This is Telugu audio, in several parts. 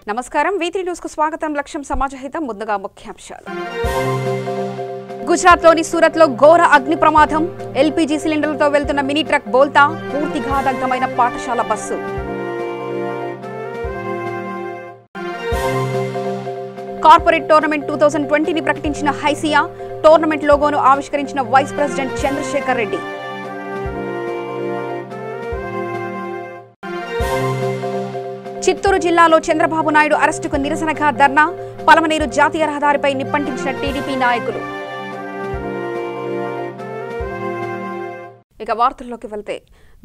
నమస్కారం V3 న్యూస్ కు స్వాగతం లక్ష్యం సమాజహితం ముందుగా ముఖ్యాంశాలు గుజరాత్లోని సూరత్లో ఘోర అగ్ని ప్రమాదం ఎల్పీజీ సిలిండర్లతో వెళ్తున్న మినీ ట్రక్ బోల్తా పూర్తిగా దగ్ధమైన పాఠశాల బస్సు కార్పొరేట్ టోర్నమెంట్ 2020 ని ప్రకటించిన హైసియా టోర్నమెంట్ లోగోను ఆవిష్కరించిన వైస్ ప్రెసిడెంట్ చంద్రశేఖర్ రెడ్డి చిత్తూరు జిల్లాలో చంద్రబాబు నాయుడు అరెస్టుకు నిరసనగా ధర్నా పలమనేరు జాతీయ రహదారిపై నిప్పంటించిన టీడీపీ నాయకులు ఇక వార్తల్లోకి వెళ్తే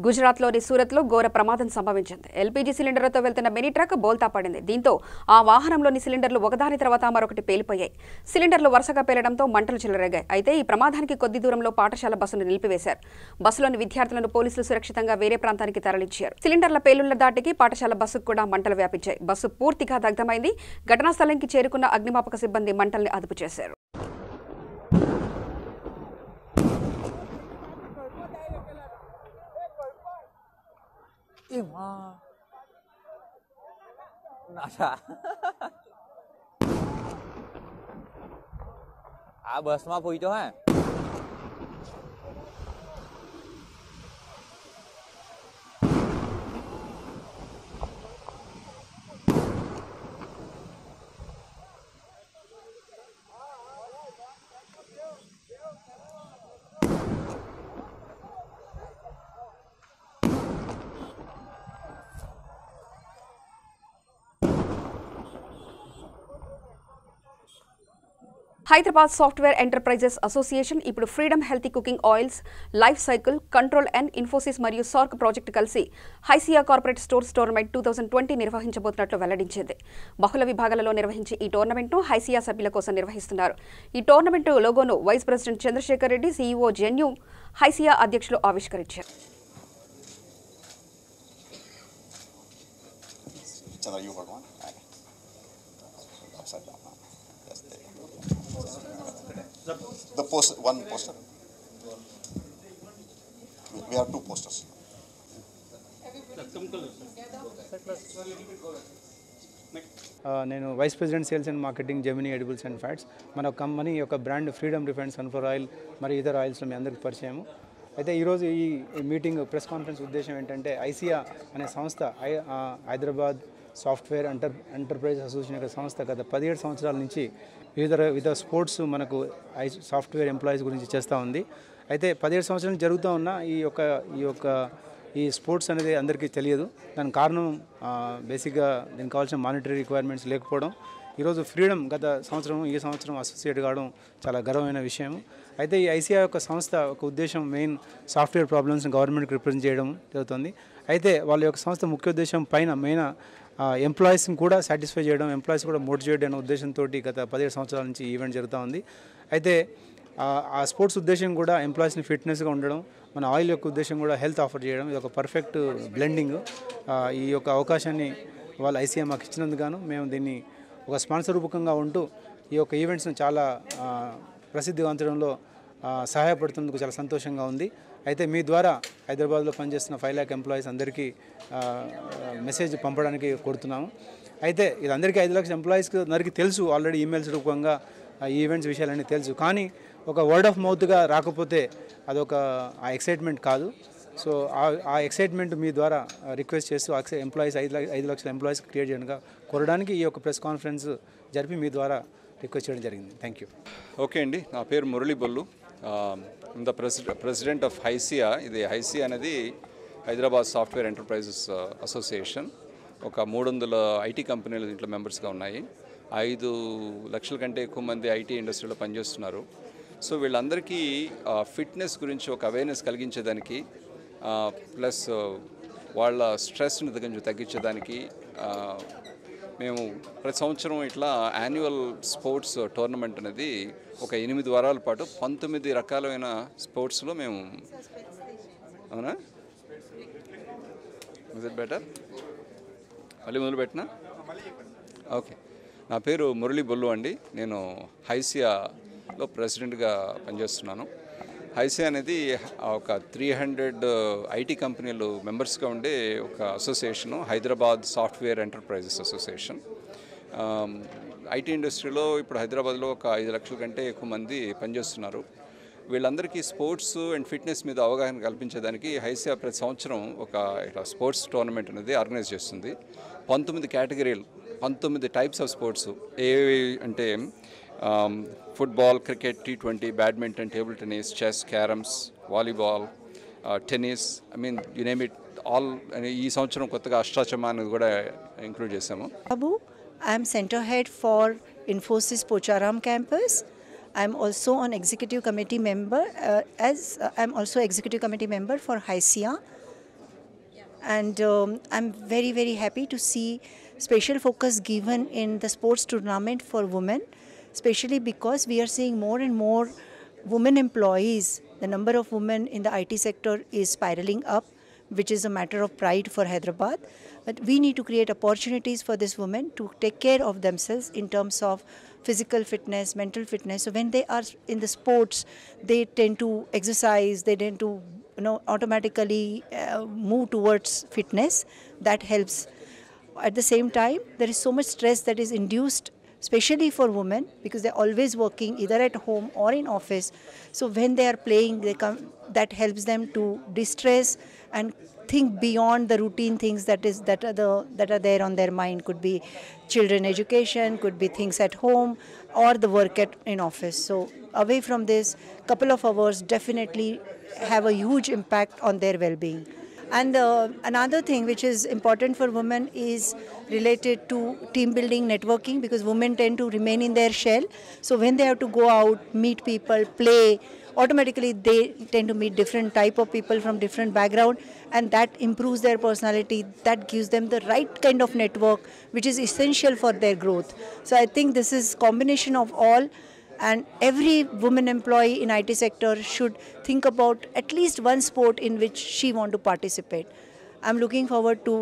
గుజరాత్లోని సూరత్లో ఘోర ప్రమాదం సంభవించింది. ఎల్పీజీ సిలిండర్లతో వెళ్తున్న మినీ ట్రక్ బోల్తా పడింది. దీంతో ఆ వాహనంలోని సిలిండర్లు ఒకదాని తర్వాత మరొకటి పేలిపోయాయి. సిలిండర్లు వరుసగా పేలడంతో మంటలు చెలరేగాయి. అయితే ఈ ప్రమాదానికి కొద్ది దూరంలో పాఠశాల బస్సును నిలిపివేశారు. బస్సులోని విద్యార్థులను పోలీసులు సురక్షితంగా వేరే ప్రాంతానికి తరలించారు. సిలిండర్ల పేలుళ్ల దాటికి పాఠశాల బస్సుకు కూడా మంటలు వ్యాపించాయి. బస్సు పూర్తిగా దగ్ధమైంది. ఘటనా స్థలానికి చేరుకున్న అగ్నిమాపక సిబ్బంది మంటల్ని అదుపు చేశారు. बस में पोई तो है హైదరాబాద్ సాఫ్ట్వేర్ ఎంటర్ప్రైజెస్ అసోసియేషన్ ఇప్పుడు freedom healthy cooking oils, life cycle, control and Infosys మరియు సార్క్ ప్రాజెక్టు కలిసి హైసియా కార్పొరేట్ స్టోర్స్ టోర్నమెంట్ 2020 నిర్వహించబోతున్నట్లు వెల్లడించింది. బహుళ విభాగాలలో నిర్వహించే ఈ టోర్నమెంట్ను హైసియా సభ్యుల కోసం నిర్వహిస్తున్నారు. ఈ టోర్నమెంట్ లోగోను vice president Chandrasekhar Reddy, CEO జెన్యూ, హైసియా అధ్యక్షులు ఆవిష్కరించారు. One poster. We have two posters. నేను vice president sales and marketing Gemini edibles and fats. మన కంపెనీ యొక్క brand freedom refined sunflower oil మరియు ఇతర ఆయిల్స్లో మీ అందరికీ పరిచయము. అయితే ఈరోజు ఈ మీటింగ్ ప్రెస్ కాన్ఫరెన్స్ ఉద్దేశం ఏంటంటే ఐసియా అనే సంస్థ హైదరాబాద్ సాఫ్ట్వేర్ ఎంటర్ప్రైజ్ అసోసియేషన్ యొక్క సంస్థ గత 17 సంవత్సరాల నుంచి వివిధ స్పోర్ట్స్ మనకు సాఫ్ట్వేర్ ఎంప్లాయీస్ గురించి చేస్తూ ఉంది. అయితే 17 సంవత్సరాలు జరుగుతూ ఉన్న ఈ స్పోర్ట్స్ అనేది అందరికీ తెలియదు. దానికి కారణం బేసిక్గా దీనికి కావాల్సిన మానిటరీ రిక్వైర్మెంట్స్ లేకపోవడం. ఈరోజు ఫ్రీడమ్ గత ఈ సంవత్సరం అసోసియేట్ కావడం చాలా గర్వమైన విషయం. అయితే ఈ ఐసిఐ యొక్క సంస్థ ఒక ఉద్దేశం మెయిన్ సాఫ్ట్వేర్ ప్రాబ్లమ్స్ని గవర్నమెంట్కి రిప్రజెంట్ చేయడం జరుగుతుంది. అయితే వాళ్ళ యొక్క సంస్థ ముఖ్య ఉద్దేశం పైన మెయిన్ ఎంప్లాయీస్ని కూడా సాటిస్ఫై చేయడం, ఎంప్లాయీస్ కూడా మోటివేట్ అనే ఉద్దేశంతో గత 17 సంవత్సరాల నుంచి ఈవెంట్ జరుగుతూ ఉంది. అయితే ఆ స్పోర్ట్స్ ఉద్దేశం కూడా ఎంప్లాయీస్ని ఫిట్నెస్గా ఉండడం, మన ఆయిల్ యొక్క ఉద్దేశం కూడా హెల్త్ ఆఫర్ చేయడం. ఇది ఒక పర్ఫెక్ట్ బ్లెండింగ్. ఈ యొక్క అవకాశాన్ని వాళ్ళ ఐసీఐ మాకు ఇచ్చినందుకు మేము దీన్ని ఒక స్పాన్సర్ రూపకంగా ఉంటూ ఈ యొక్క ఈవెంట్స్ను చాలా ప్రసిద్ధివంతడంలో సహాయపడుతున్నందుకు చాలా సంతోషంగా ఉంది. అయితే మీ ద్వారా హైదరాబాద్లో పనిచేస్తున్న 5 lakh ఎంప్లాయీస్ అందరికీ మెసేజ్ పంపడానికి కోరుతున్నాము. అయితే ఇది అందరికీ 5 lakhs ఎంప్లాయీస్కి అందరికీ తెలుసు, ఆల్రెడీ ఈమెయిల్స్ రూపంగా ఈ ఈవెంట్స్ విషయాలన్నీ తెలుసు. కానీ ఒక వర్డ్ ఆఫ్ మౌత్గా రాకపోతే అదొక ఎక్సైట్మెంట్ కాదు. సో ఆ ఎక్సైట్మెంట్ మీ ద్వారా రిక్వెస్ట్ చేస్తూ ఎంప్లాయీస్ 5 లక్షల ఎంప్లాయీస్ క్రియేట్ చేయడానికి కోరడానికి ఈ యొక్క ప్రెస్ కాన్ఫరెన్స్ జరిపి మీ ద్వారా రిక్వెస్ట్ చేయడం జరిగింది. Thank you. ఓకే అండి, నా పేరు Murali Bollu, the president of HYSEA. ఇది హైసియా అనేది హైదరాబాద్ సాఫ్ట్వేర్ ఎంటర్ప్రైజెస్ అసోసియేషన్. ఒక 300 ఐటీ కంపెనీలు దీంట్లో మెంబర్స్గా ఉన్నాయి. 5 లక్షల కంటే ఎక్కువ మంది ఐటీ ఇండస్ట్రీలో పనిచేస్తున్నారు. సో వీళ్ళందరికీ ఫిట్నెస్ గురించి ఒక అవేర్నెస్ కలిగించేదానికి, ప్లస్ వాళ్ళ స్ట్రెస్ని కొంచెం తగ్గించేదానికి మేము ప్రతి సంవత్సరం ఇట్లా యాన్యువల్ స్పోర్ట్స్ టోర్నమెంట్ అనేది ఒక 8 వారాల పాటు 19 రకాలైన స్పోర్ట్స్లో మేము, అవునా, ఇస్ ఇట్ బెటర్ మళ్ళీ మొదలు పెట్టినా? ఓకే, నా పేరు మురళీ బొల్లు అండి. నేను హైసియాలో ప్రెసిడెంట్గా పనిచేస్తున్నాను. హైసియా అనేది ఒక 300 ఐటీ కంపెనీలు మెంబర్స్గా ఉండే ఒక association, Hyderabad software enterprises association. IT ఇండస్ట్రీలో ఇప్పుడు హైదరాబాద్లో ఒక 5 లక్షల కంటే ఎక్కువ మంది పనిచేస్తున్నారు. వీళ్ళందరికీ స్పోర్ట్స్ అండ్ ఫిట్నెస్ మీద అవగాహన కల్పించేదానికి హైసియా ప్రతి సంవత్సరం ఒక ఇట్లా స్పోర్ట్స్ టోర్నమెంట్ అనేది ఆర్గనైజ్ చేస్తుంది. 19 కేటగిరీలు, 19 టైప్స్ ఆఫ్ స్పోర్ట్స్ ఏవి అంటే football, cricket, T20, badminton, table tennis, chess, carroms, volleyball, tennis, you name it all. ఈ సంవత్సరం కొత్తగా అష్టాచమ్మా అనేది కూడా ఇంక్లూడ్ చేసాము. Babu, I am center head for Infosys Pocharam campus. I am also an executive committee member I am also executive committee member for HISIA, and I'm very, very happy to see special focus given in the sports tournament for women, especially because we are seeing more and more women employees. The number of women in the IT sector is spiraling up, which is a matter of pride for Hyderabad. But we need to create opportunities for these women to take care of themselves in terms of physical fitness, mental fitness. So when they are in the sports, they tend to exercise, they tend to automatically move towards fitness. That helps. At the same time, there is so much stress that is induced, especially for women, because they're always working either at home or in office. So when they are playing, that helps them to distress and think beyond the routine things that are there on their mind. Could be children education, could be things at home, or the work in office. So away from this, couple of hours definitely have a huge impact on their well-being. And another thing which is important for women is related to team building, networking, because women tend to remain in their shell. So when they have to go out, meet people, play, automatically they tend to meet different type of people from different background, and that improves their personality. That gives them the right kind of network, which is essential for their growth. So I think this is combination of all, and every woman employee in IT sector should think about at least one sport in which she want to participate. I'm looking forward to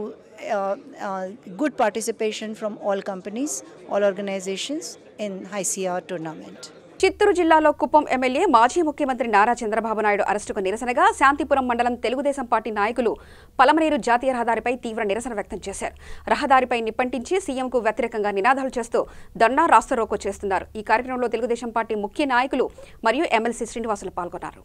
good participation from all companies, all organizations in HISIA tournament. Chittoor జిల్లాలో కుప్పం ఎమ్మెల్యే మాజీ ముఖ్యమంత్రి నారా చంద్రబాబు నాయుడు అరెస్టుకు నిరసనగా శాంతిపురం మండలం తెలుగుదేశం పార్టీ నాయకులు పలమనేరు జాతీయ రహదారిపై తీవ్ర నిరసన వ్యక్తం చేశారు. రహదారిపై నిప్పంటించి సీఎంకు వ్యతిరేకంగా నినాదాలు చేస్తూ ధర్నా రాస్తారోకో చేస్తున్నారు. ఈ కార్యక్రమంలో తెలుగుదేశం పార్టీ ముఖ్య నాయకులు మరియు ఎమ్మెల్సీ శ్రీనివాసులు పాల్గొన్నారు.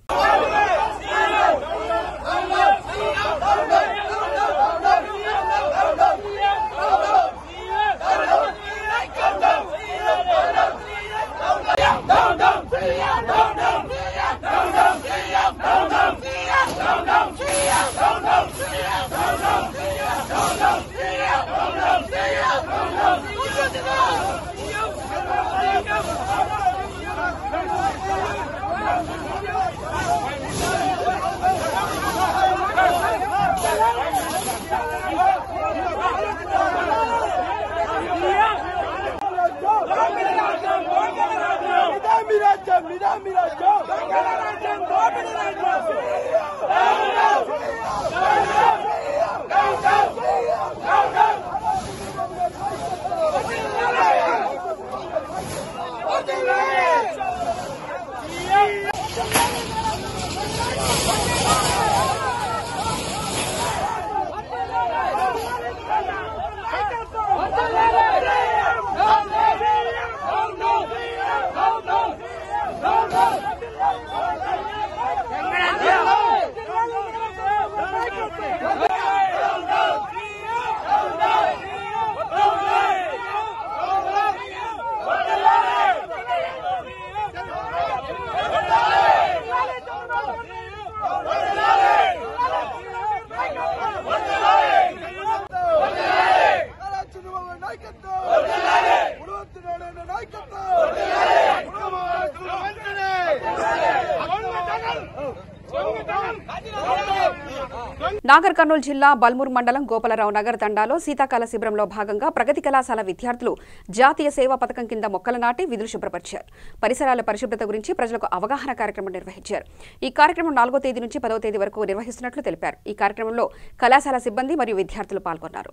నాగర్ కర్నూలు జిల్లా బల్మూర్ మండలం గోపాలరావు నగర్ తండాలో శీతాకాల శిబిరంలో భాగంగా ప్రగతి కళాశాల విద్యార్థులు జాతీయ సేవా పథకం కింద మొక్కలు నాటి విధులు శుభ్రపరిచారు. పరిసరాల పరిశుభ్రత గురించి ప్రజలకు అవగాహన కార్యక్రమం నిర్వహించారు. ఈ కార్యక్రమం 4వ తేదీ నుంచి 10వ తేదీ వరకు నిర్వహిస్తున్నట్లు తెలిపారు. ఈ కార్యక్రమంలో కళాశాల సిబ్బంది మరియు విద్యార్థులు పాల్గొన్నారు.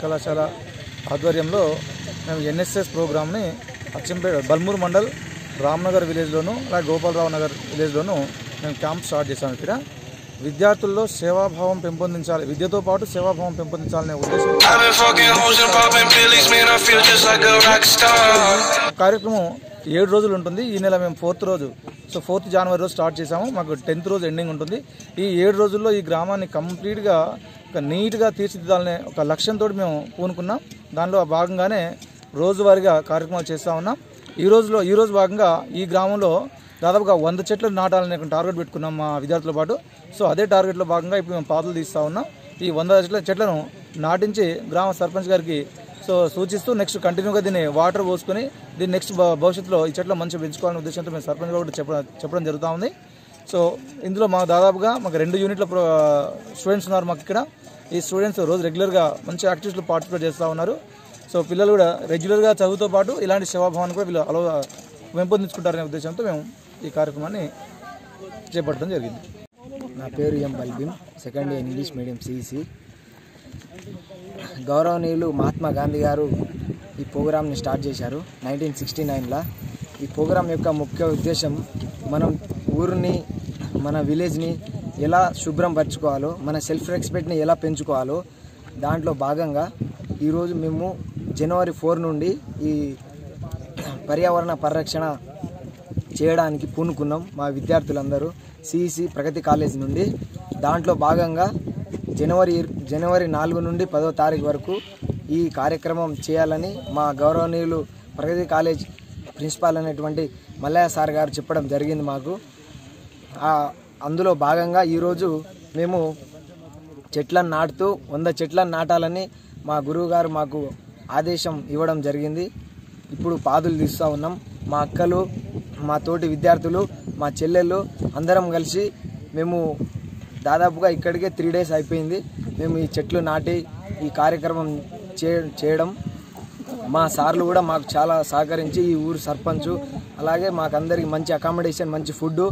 కళాశాల ఆధ్వర్యంలో మేము ఎన్ఎస్ఎస్ ప్రోగ్రామ్ని అచ్చంపేట బల్మూరు మండల్ రామ్నగర్ విలేజ్లోను అలాగే గోపాలరావు నగర్ విలేజ్లోను మేము క్యాంప్ స్టార్ట్ చేశాము. ఇక్కడ విద్యార్థుల్లో సేవాభావం పెంపొందించాలి, విద్యతో పాటు సేవాభావం పెంపొందించాలనే ఉద్దేశం కార్యక్రమం 7 రోజులు ఉంటుంది. ఈ నెల మేము 4th రోజు, సో 4th జనవరి రోజు స్టార్ట్ చేసాము. మాకు 10th రోజు ఎండింగ్ ఉంటుంది. ఈ 7 రోజుల్లో ఈ గ్రామాన్ని కంప్లీట్గా ఒక నీట్గా తీర్చిదిద్దాలనే ఒక లక్ష్యంతో మేము పూనుకున్నాం. దానిలో భాగంగానే రోజువారీగా కార్యక్రమాలు చేస్తూ ఉన్నాం. ఈ రోజు భాగంగా ఈ గ్రామంలో దాదాపుగా 100 చెట్లు నాటాలనే టార్గెట్ పెట్టుకున్నాం మా విద్యార్థులతో పాటు. సో అదే టార్గెట్లో భాగంగా ఇప్పుడు మేము పాదులు తీస్తూ ఉన్నాం. ఈ 100 చెట్లను నాటించి గ్రామ సర్పంచ్ గారికి సో సూచిస్తూ నెక్స్ట్ కంటిన్యూగా దీన్ని వాటర్ పోసుకొని దీన్ని నెక్స్ట్ భవిష్యత్తులో ఈ చెట్లు మంచిగా పెంచుకోవాలనే ఉద్దేశంతో మేము సర్పంచ్ గారు చెప్పడం జరుగుతూ ఉంది. సో ఇందులో దాదాపుగా మాకు 2 యూనిట్ల స్టూడెంట్స్ ఉన్నారు మాకు ఇక్కడ. ఈ స్టూడెంట్స్ రోజు రెగ్యులర్గా మంచి యాక్టివిటీలో పార్టిసిపేట్ చేస్తూ ఉన్నారు. సో పిల్లలు కూడా రెగ్యులర్గా చదువుతో పాటు ఇలాంటి సేవాభావాన్ని కూడా వీళ్ళు పెంపొందించుకుంటారనే ఉద్దేశంతో మేము ఈ కార్యక్రమాన్ని చేపట్టడం జరిగింది. నా పేరు M Balbheem, second year English medium CEC. గౌరవనీయులు మహాత్మా గాంధీ గారు ఈ ప్రోగ్రామ్ని స్టార్ట్ చేశారు 1969లో. ఈ ప్రోగ్రాం యొక్క ముఖ్య ఉద్దేశం మనం ఊరిని, మన విలేజ్ని ఎలా శుభ్రం పరచుకోవాలో, మన సెల్ఫ్ రెస్పెక్ట్ని ఎలా పెంచుకోవాలో దాంట్లో భాగంగా ఈరోజు మేము జనవరి 4 నుండి ఈ పర్యావరణ పరిరక్షణ చేయడానికి పూనుకున్నాం మా విద్యార్థులందరూ సిఈసి ప్రగతి కాలేజ్ నుండి. దాంట్లో భాగంగా జనవరి 4 నుండి 10వ తారీఖు వరకు ఈ కార్యక్రమం చేయాలని మా గౌరవనీయులు ప్రగతి కాలేజ్ ప్రిన్సిపాల్ అనేటువంటి మల్లయ్య సార్ గారు చెప్పడం జరిగింది మాకు. అందులో భాగంగా ఈరోజు మేము చెట్లను నాటుతూ 100 చెట్లను నాటాలని మా గురువు గారు మాకు ఆదేశం ఇవ్వడం జరిగింది. ఇప్పుడు పాదులు తీస్తూ ఉన్నాం. మా అక్కలు, మా తోటి విద్యార్థులు, మా చెల్లెళ్ళు అందరం కలిసి మేము దాదాపుగా ఇక్కడికే 3 days అయిపోయింది. మేము ఈ చెట్లు నాటి ఈ కార్యక్రమం చేయడం. మా సార్లు కూడా మాకు చాలా సహకరించి ఈ ఊరు సర్పంచు అలాగే మాకందరికి మంచి అకామిడేషన్, మంచి ఫుడ్,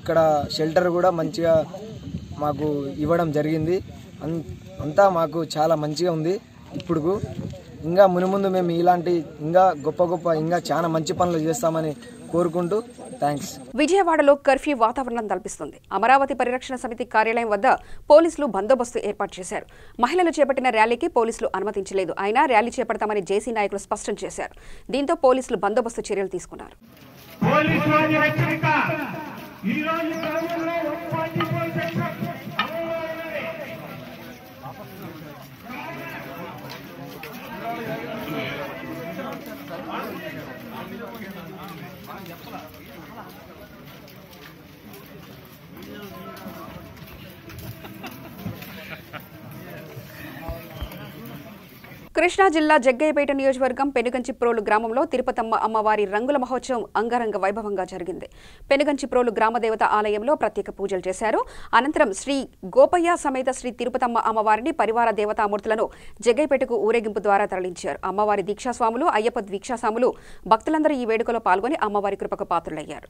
ఇక్కడ షెల్టర్ కూడా మంచిగా మాకు ఇవ్వడం జరిగింది. అంతా మాకు చాలా మంచిగా ఉంది. ఇప్పుడు ఇంకా మునుముందు మేము ఇలాంటి ఇంకా గొప్ప ఇంకా చాలా మంచి పనులు చేస్తామని కోరుకుంటూ థ్యాంక్స్. విజయవాడలో కర్ఫ్యూ వాతావరణం కల్పిస్తుంది. అమరావతి పరిరక్షణ సమితి కార్యాలయం వద్ద పోలీసులు బందోబస్తు ఏర్పాటు చేశారు. మహిళలు చేపట్టిన ర్యాలీకి పోలీసులు అనుమతించలేదు. అయినా ర్యాలీ చేపడతామని జేసీ నాయకులు స్పష్టం చేశారు. దీంతో పోలీసులు బందోబస్తు చర్యలు తీసుకున్నారు. కృష్ణా జిల్లా జగ్గయ్యపేట నియోజకవర్గం పెనుగంచిప్రోలు గ్రామంలో తిరుపతమ్మ అమ్మవారి రంగుల మహోత్సవం అంగరంగ వైభవంగా జరిగింది. పెనుగంచిప్రోలు గ్రామదేవత ఆలయంలో ప్రత్యేక పూజలు చేశారు. అనంతరం శ్రీ గోపయ్య సమేత శ్రీ తిరుపతమ్మ అమ్మవారిని పరివార దేవతామూర్తులను జగ్గయ్యపేటకు ఊరేగింపు ద్వారా తరలించారు. అమ్మవారి దీక్షాస్వాములు, అయ్యప్ప దీక్షాస్వాములు భక్తులందరూ ఈ వేడుకలో పాల్గొని అమ్మవారి కృపకు పాత్రులయ్యారు.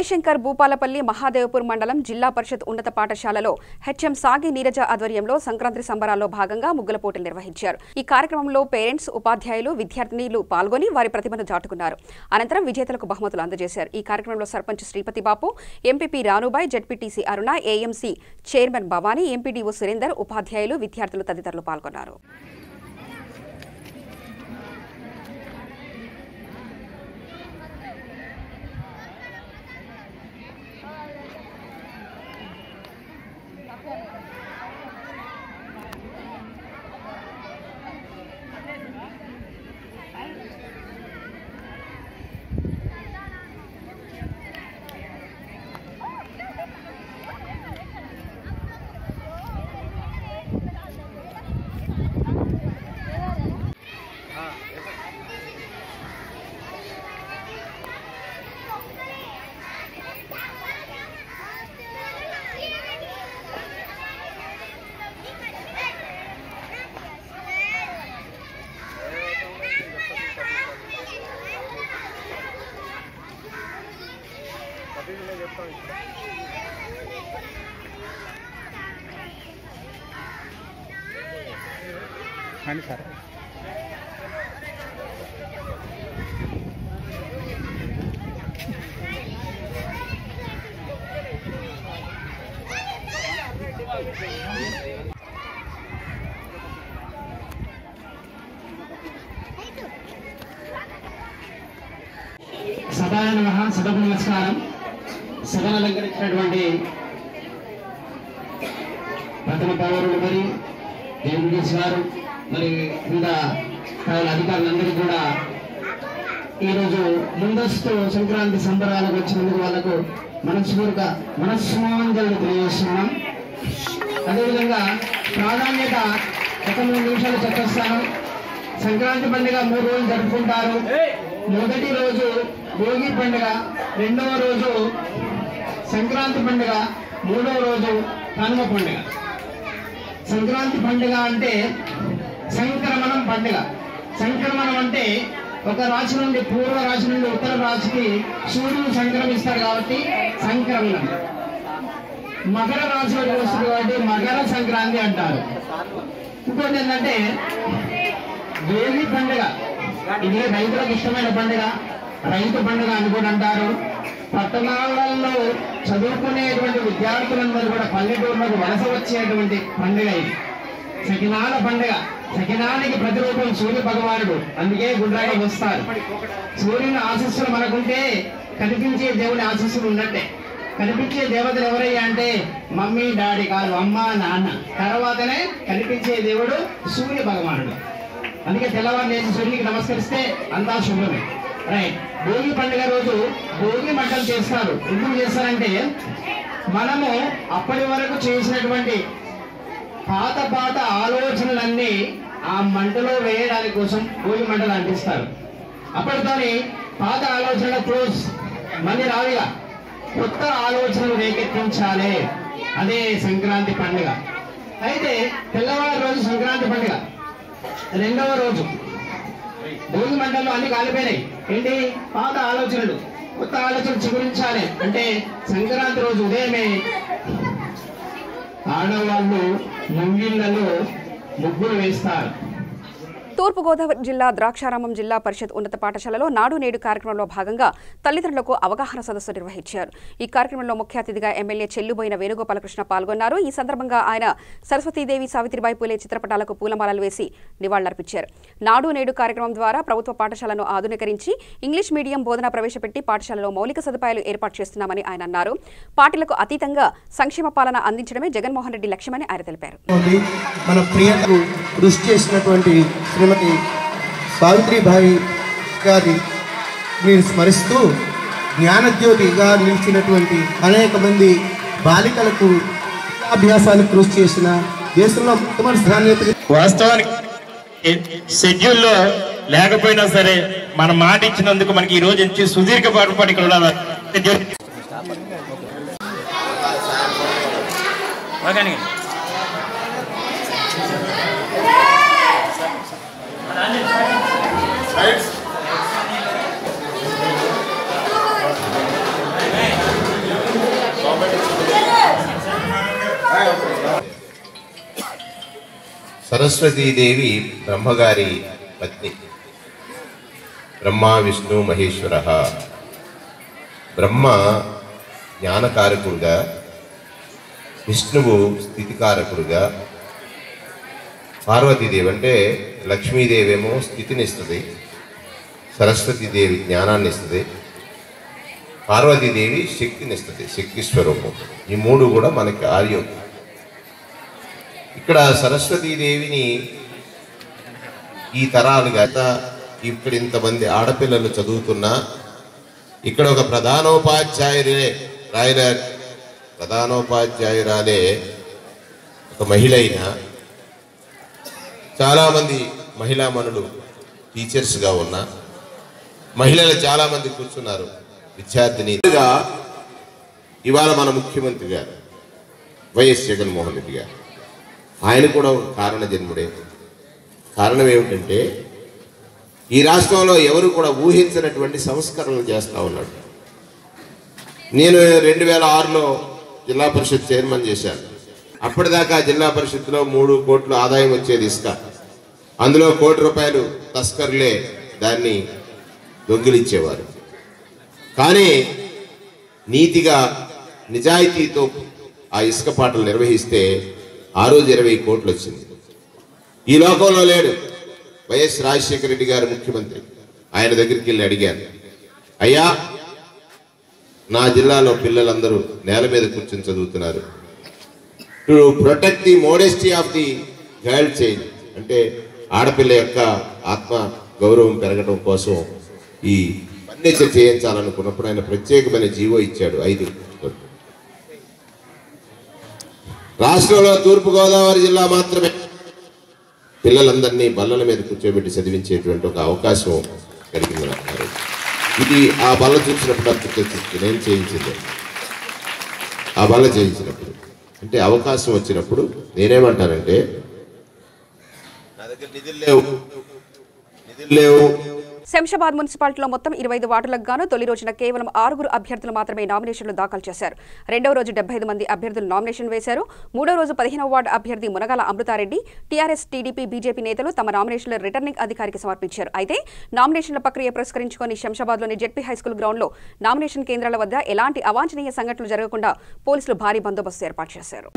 జయశంకర్ భూపాలపల్లి మహాదేవపూర్ మండలం జిల్లా పరిషత్ ఉన్నత పాఠశాలలో హెచ్ఎం సాగి నీరజ ఆధ్వర్యంలో సంక్రాంతి సంబరాల్లో భాగంగా ముగ్గుల పోటీలు నిర్వహించారు. ఈ కార్యక్రమంలో పేరెంట్స్, ఉపాధ్యాయులు, విద్యార్థినులు పాల్గొని వారి ప్రతిభను చాటుకున్నారు. అనంతరం విజేతలకు బహుమతులు అందజేశారు. ఈ కార్యక్రమంలో sarpanch Sripati Bapu, MPP Ranubai, ZPTC Aruna, AMC chairman Bhavani, MPDO Surender, ఉపాధ్యాయులు, విద్యార్థులు తదితరులు పాల్గొన్నారు. సదాయ నమః, సభకు నమస్కారం. సభను అలంకరించినటువంటి ప్రథమ పౌరులు మరి జగన్మోహన్ గారు మరి వివిధ అధికారులందరికీ కూడా ఈరోజు ముందస్తు సంక్రాంతి సంబరాలకు వచ్చినందుకు వాళ్లకు మనస్సుమాంజలు తెలియజేస్తున్నాం. అదేవిధంగా ప్రాధాన్యత 3 నిమిషాలు చెప్పేస్తాను. సంక్రాంతి పండుగ 3 రోజులు జరుపుకుంటారు. మొదటి రోజు భోగి పండుగ, రెండవ రోజు సంక్రాంతి పండుగ, మూడవ రోజు కనుమ పండుగ. సంక్రాంతి పండుగ అంటే సంక్రమణం పండుగ. సంక్రమణం అంటే ఒక రాశి నుండి పూర్వ రాశి నుండి ఉత్తర రాశికి సూర్యుడు సంక్రమిస్తారు కాబట్టి సంక్రమణం. మకర రాశిలోకి వస్తుంది కాబట్టి మకర సంక్రాంతి అంటారు. ఇంకోటి ఏంటంటే భోగి పండుగ. ఇది రైతులకు ఇష్టమైన పండుగ, రైతు పండుగ అని కూడా అంటారు. పట్టణాలలో చదువుకునేటువంటి విద్యార్థులందరూ కూడా పల్లెటూరులకు వలస వచ్చేటువంటి పండుగ ఇది. సకినాల పండుగ. సకినానికి ప్రతిరూపం సూర్య భగవానుడు, అందుకే గుండ్రాగా వస్తారు. సూర్యుని ఆశస్సులు మనకుంటే కనిపించే దేవుని ఆశస్సులు ఉన్నట్టే. కనిపించే దేవతలు ఎవరయ్యా అంటే మమ్మీ, డాడీ కాదు, అమ్మ, నాన్న. తర్వాతనే కనిపించే దేవుడు సూర్య భగవానుడు. అందుకే తెల్లవారు లేచి సూర్యునికి నమస్కరిస్తే అంతా శుభ్రమే. రైట్. భోగి పండుగ రోజు భోగి మంటలు చేస్తారు. ఎందుకు చేస్తారంటే మనము అప్పటి వరకు చేసినటువంటి పాత ఆలోచనలన్నీ ఆ మంటలో వేయడానికి కోసం భోగి మంటలు అంటిస్తారు. అప్పటితోని పాత ఆలోచనల క్లోజ్, మళ్ళీ రావిగా కొత్త ఆలోచనలు రేకెత్తించాలి. అదే సంక్రాంతి పండుగ. అయితే తెల్లవారు రోజు సంక్రాంతి పండుగ. రెండవ రోజు భోగి మంటల్లో అన్ని కాలిపోయినాయి. ఏంటి? పాత ఆలోచనలు, కొత్త ఆలోచనలు చిగురించాలి అంటే సంక్రాంతి రోజు ఉదయమే ఆడవాళ్ళు ముంగిళ్లలో ముగ్గులు వేస్తారు. తూర్పుగోదావరి జిల్లా ద్రాక్షారామం జిల్లా పరిషత్ ఉన్నత పాఠశాలలో నాడు నేడు కార్యక్రమంలో భాగంగా తల్లిదండ్రులకు అవగాహన సదస్సు నిర్వహించారు. ఈ కార్యక్రమంలో ముఖ్య అతిథిగా ఎమ్మెల్యే చెల్లుబోయిన వేణుగోపాలకృష్ణ పాల్గొన్నారు. ఈ సందర్భంగా ఆయన సరస్వతీదేవి, సావిత్రిబాయి పూలే చిత్రపటాలకు పూలమాలలు వేసి నివాళులర్పించారు. నాడు నేడు కార్యక్రమం ద్వారా ప్రభుత్వ పాఠశాలను ఆధునీకరించి ఇంగ్లీష్ మీడియం బోధన ప్రవేశపెట్టి పాఠశాలలో మౌలిక సదుపాయాలు ఏర్పాటు చేస్తున్నామని ఆయన అన్నారు. పార్టీలకు అతీతంగా సంక్షేమ పాలన అందించడమే జగన్మోహన్ రెడ్డి లక్ష్యమని ఆయన తెలిపారు. మన ప్రియతకు కృషి చేసినటువంటి శ్రీమతి సావిత్రిబాయి గారి మీరు స్మరిస్తూ జ్ఞానజ్యోతిగా నిలిచినటువంటి అనేక మంది బాలికలకు అభ్యాసానికి కృషి చేసిన దేశంలో మొట్టమొదటి ప్రాధాన్యత. వాస్తవానికి షెడ్యూల్లో లేకపోయినా సరే మన మాట ఇచ్చినందుకు మనకి ఈ రోజు నుంచి సుదీర్ఘ పాటు ఇక్కడ సరస్వతీదేవి బ్రహ్మగారి పత్ని. బ్రహ్మ విష్ణు మహేశ్వర. బ్రహ్మ జ్ఞానకారకుడుగా, విష్ణువు స్థితికారకుడుగా, పార్వతీదేవి అంటే లక్ష్మీదేవి ఏమో స్థితినిస్తుంది, సరస్వతీదేవి జ్ఞానాన్ని ఇస్తుంది, పార్వతీదేవి శక్తినిస్తుంది, శక్తి స్వరూపం. ఈ మూడు కూడా మనకి ఆర్యం. ఇక్కడ సరస్వతీదేవిని ఈ తరాలుగా ఇక్కడ ఇంతమంది ఆడపిల్లలు చదువుతున్నా ఇక్కడ ఒక ప్రధానోపాధ్యాయురాలే ఒక మహిళ అయినా చాలామంది మహిళామణులు టీచర్స్గా ఉన్నా మహిళలు చాలామంది కూర్చున్నారు విద్యార్థినిగా. ఇవాళ మన ముఖ్యమంత్రి గారు వైఎస్ జగన్మోహన్ రెడ్డి గారు, ఆయన కూడా ఒక కారణ జన్ముడే. కారణం ఏమిటంటే ఈ రాష్ట్రంలో ఎవరు కూడా ఊహించినటువంటి సంస్కరణలు చేస్తూ ఉన్నాడు. నేను 2006లో జిల్లా పరిషత్ చైర్మన్ చేశాను. అప్పటిదాకా జిల్లా పరిషత్లో 3 కోట్ల ఆదాయం వచ్చేది ఇసుక. అందులో ₹1 కోటి తస్కర్లే దాన్ని దొంగిలించేవారు. కానీ నీతిగా నిజాయితీతో ఆ ఇసుక పాటలు నిర్వహిస్తే ఆ రోజు 20 కోట్లు వచ్చింది. ఈ లోకంలో లేడు. వైఎస్ రాజశేఖర రెడ్డి గారు ముఖ్యమంత్రి. ఆయన దగ్గరికి వెళ్ళి అడిగారు, అయ్యా నా జిల్లాలో పిల్లలందరూ నేల మీద కూర్చొని చదువుతున్నారు. To protect the modesty of the girl child, అంటే ఆడపిల్ల యొక్క ఆత్మ గౌరవం పెరగడం కోసం ఈ ఫర్నిచర్ చేయించాలనుకున్నప్పుడు ఆయన ప్రత్యేకమైన జీవో ఇచ్చాడు 5 కోట్లు. రాష్ట్రంలో తూర్పుగోదావరి జిల్లా మాత్రమే పిల్లలందరినీ బల్లల మీద కూర్చోబెట్టి చదివించేటువంటి ఒక అవకాశం కలిగింది నాకు. ఇది ఆ బల్ల చూసినప్పుడు అర్థం నేను చేయించింది. ఆ బల్ల చేయించినప్పుడు అంటే అవకాశం వచ్చినప్పుడు నేనేమంటానంటే నా దగ్గర నిధులు లేవు. శంషాబాద్ మున్సిపాలిటీలో మొత్తం 25 వార్డులకు గాను తొలి రోజున కేవలం 6 అభ్యర్థులు మాత్రమే నామినేషన్లు దాఖలు చేశారు. రెండవ రోజు 75 మంది అభ్యర్థులు నామినేషన్ వేశారు. మూడో రోజు 15వ వార్డు అభ్యర్థి Munagala Amrutha Reddy, TRS, TDP, BJP నేతలు తమ నామినేషన్లు రిటర్నింగ్ అధికారికి సమర్పించారు. అయితే నామినేషన్ల ప్రక్రియ పురస్కరించుకొని శంషాబాద్లోని జెడ్పీ హైస్కూల్ గ్రౌండ్లో నామినేషన్ కేంద్రాల వద్ద ఎలాంటి అవాంఛనీయ సంఘటనలు జరగకుండా పోలీసులు భారీ బందోబస్తు ఏర్పాటు చేశారు.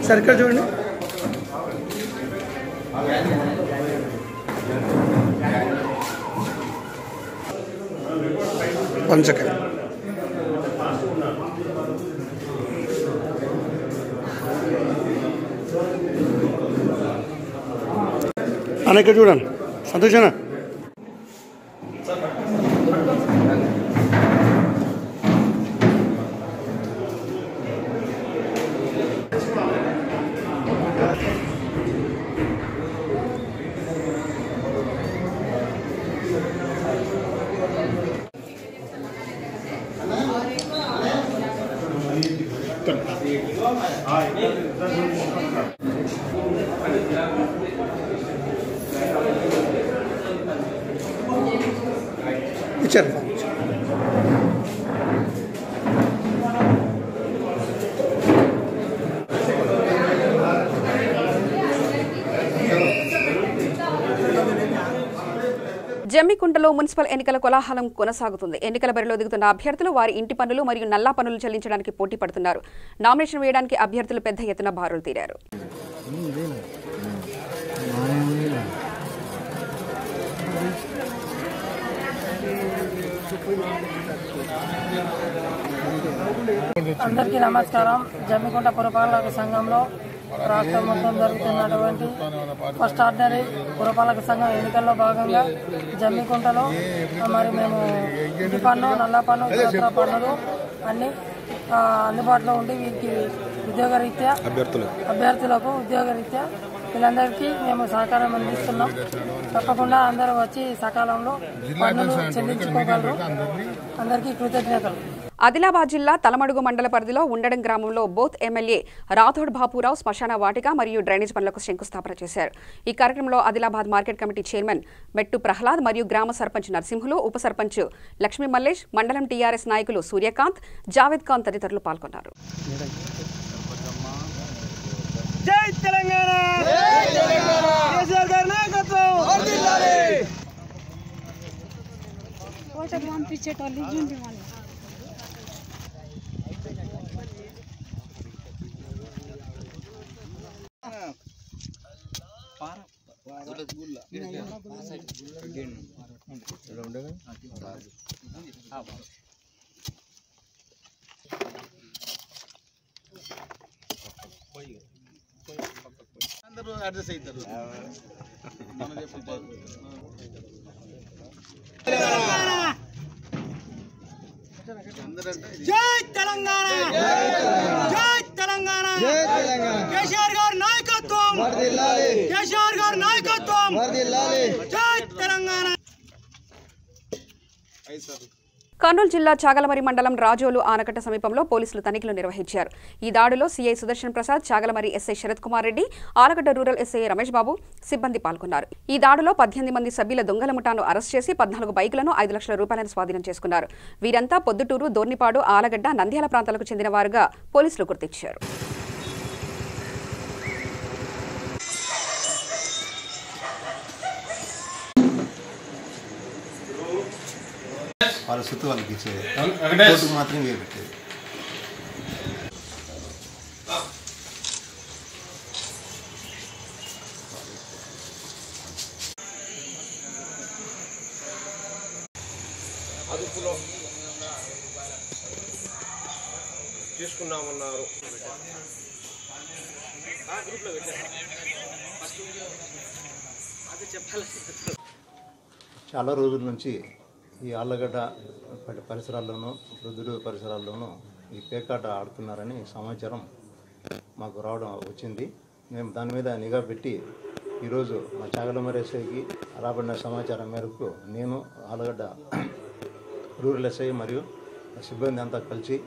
సార్ ఇక్కడ చూడండి. పంచకాయ అన్న ఇక్కడ చూడండి. సంతోషనా? ఇచ్చారు. జమ్మికుంటలో మున్సిపల్ ఎన్నికల కోలాహలం కొనసాగుతుంది. ఎన్నికల బరిలో దిగుతున్న అభ్యర్థులు వారి ఇంటి పన్నులు మరియు నల్లా పన్నులు చెల్లించడానికి పోటీ పడుతున్నారు. నామినేషన్ వేయడానికి అభ్యర్థులు పెద్ద ఎత్తున బారులు తీరారు. అందరికీ నమస్కారం. జమ్మికుంట పురపాలక సంఘంలో రాష్ట్రం మొత్తం జరుగుతున్నటువంటి ఫస్ట్ ఆర్డినరీ పురపాలక సంఘం ఎన్నికల్లో భాగంగా జమ్మికుంటలో మరి మేము ఇంటి పన్ను, నల్ల పన్ను, ఇతర పన్నులు అన్ని అందుబాటులో ఉండి వీరికి ఉద్యోగరీత్యా అభ్యర్థులకు ఉద్యోగరీత్యా వీళ్ళందరికీ మేము సహకారం అందిస్తున్నాం. తప్పకుండా అందరూ వచ్చి సకాలంలో పన్నులు చెల్లించుకోగలరు. అందరికీ కృతజ్ఞతలు. ఆదిలాబాద్ జిల్లా తలమడుగు మండల పరిధిలో ఉండడం గ్రామంలో బోత్ ఎమ్మెల్యే రాథోడ్ బాపురావు శ్మశాన వాటిక మరియు డ్రైనేజ్ పనులకు శంకుస్థాపన చేశారు. ఈ కార్యక్రమంలో ఆదిలాబాద్ మార్కెట్ కమిటీ చైర్మన్ మెట్టు ప్రహ్లాద్ మరియు గ్రామ సర్పంచ్ నరసింహులు, ఉప సర్పంచ్ లక్ష్మీ మల్లేష్, మండలం టీఆర్ఎస్ నాయకులు సూర్యకాంత్, జావేద్ ఖాన్ తదితరులు పాల్గొన్నారు. జై తెలంగాణ, కేసీఆర్ గారి నాయకత్వం వర్ధిల్లాలి. కోటకు పంపించేటోళ్ళు ఇజుండి మళ్ళీ అందరూ అడ్రస్ అవుతారు. జై తెలంగాణ, జై తెలంగాణ, కేసీఆర్ గారి నాయకత్వం, కేసీఆర్ గారి నాయకత్వం, జై తెలంగాణ. కర్నూలు జిల్లా చాగలమరి మండలం రాజోలు ఆనకట్ట సమీపంలో పోలీసులు తనిఖీలు నిర్వహించారు. ఈ దాడిలో సీఐ సుదర్శన్ ప్రసాద్, చాగలమరి ఎస్ఐ శరత్ కుమార్ రెడ్డి, ఆనకట్ట రూరల్ ఎస్ఐ రమేష్ బాబు సిబ్బంది పాల్గొన్నారు. ఈ దాడిలో 18 మంది సభ్యుల దొంగల ముఠాను అరెస్ట్ చేసి 14 బైకులను 5 లక్షల రూపాయలను స్వాధీనం చేసుకున్నారు. వీరంతా పొద్దుటూరు, దోర్నిపాడు, ఆలగడ్డ, నంద్యాల ప్రాంతాలకు చెందిన వారుగా పోలీసులు గుర్తించారు. వాళ్ళ సొత్తు వాళ్ళకి ఇచ్చేది, కోర్టుకు మాత్రం పెట్టేది. అదుపులో తీసుకున్నామన్నారు. చాలా రోజుల నుంచి ఈ ఆళ్ళగడ్డ పరిసరాల్లోనూ, రుద్దుడు పరిసరాల్లోనూ ఈ పేకాట ఆడుతున్నారని సమాచారం మాకు వచ్చింది. మేము దాని మీద నిఘా పెట్టి ఈరోజు మా చాగలమరి ఎస్ఐకి రాబడిన సమాచారం మేరకు నేను, ఆళ్ళగడ్డ రూరల్ ఎస్ఐ మరియు సిబ్బంది అంతా కలిసి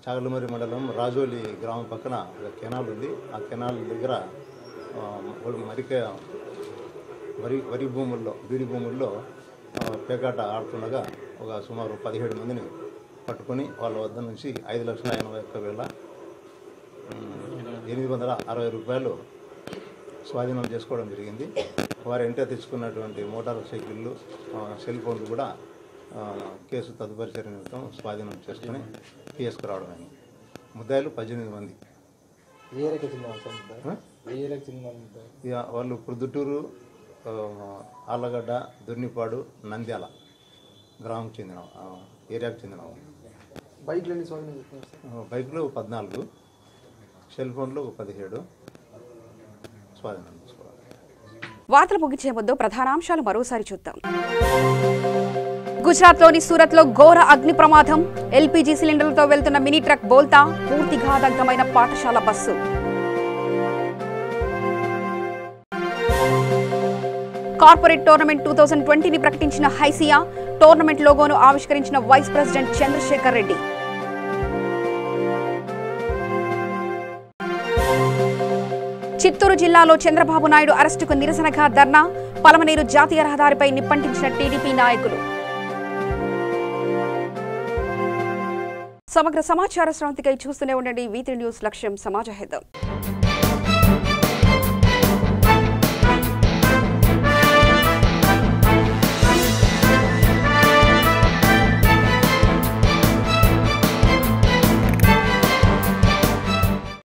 చాగలమరి మండలం రాజోలి గ్రామం పక్కన ఒక కెనాల్ ఉంది. ఆ కెనాల్ దగ్గర వరి భూముల్లో, బీడి భూముల్లో పేకాట ఆడుతుండగా ఒక సుమారు 17 మందిని పట్టుకొని వాళ్ళ వద్ద నుంచి 5,81,860 రూపాయలు స్వాధీనం చేసుకోవడం జరిగింది. వారి ఇంట తెచ్చుకున్నటువంటి మోటార్ సైకిళ్ళు, సెల్ ఫోన్లు కూడా కేసు తదుపరి చర్య నిమిత్తం స్వాధీనం చేసుకుని కేసుకు రావడం అయింది. ముద్దాయిలు 18 మంది. వాళ్ళు ప్రొద్దుటూరు, ఆళ్ళగడ్డ, దొర్నిపాడు, నంద్యాల గ్రామం చెందిన ఏరియాకు చెందిన బైక్లు 14, సెల్ ఫోన్లు 17 స్వాధీనం చేసుకోవాలి. వార్తలు ముగించే ముందు ప్రధానాంశాలు మరోసారి చూద్దాం. గుజరాత్లోని సూరత్లో ఘోర అగ్ని ప్రమాదం. ఎల్పీజీ సిలిండర్లతో వెళ్తున్న మినీ ట్రక్ బోల్తా, పూర్తిగా దగ్ధమైన పాఠశాల బస్సు. కార్పొరేట్ టోర్నమెంట్ 2020ని ప్రకటించిన హైసియా, టోర్నమెంట్ లోగోను ఆవిష్కరించిన వైస్ ప్రెసిడెంట్ చంద్రశేఖర్ రెడ్డి. చిత్తూరు జిల్లాలో చంద్రబాబు నాయుడు అరెస్టుకు నిరసనగా ధర్నా, పలమనేరు జాతీయ రహదారిపై నిప్పంటించిన టీడీపీ నాయకులు. సమగ్ర సమాచార శ్రాంతికై చూస్తూనే ఉండండి V3 న్యూస్. లక్ష్యం సమాజ హితం.